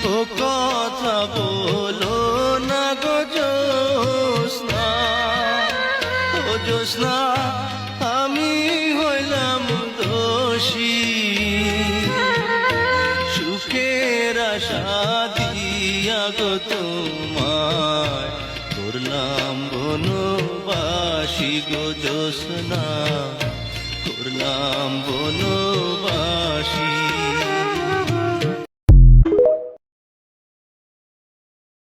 ও কথা বলো না গো জ্যোৎস্না, ও জ্যোৎস্না আমি হইলাম দোষী, সুখের আশা দিয়া গো তোমায় করলাম বনবাসী গো জ্যোৎস্না, করলাম বনবাসী।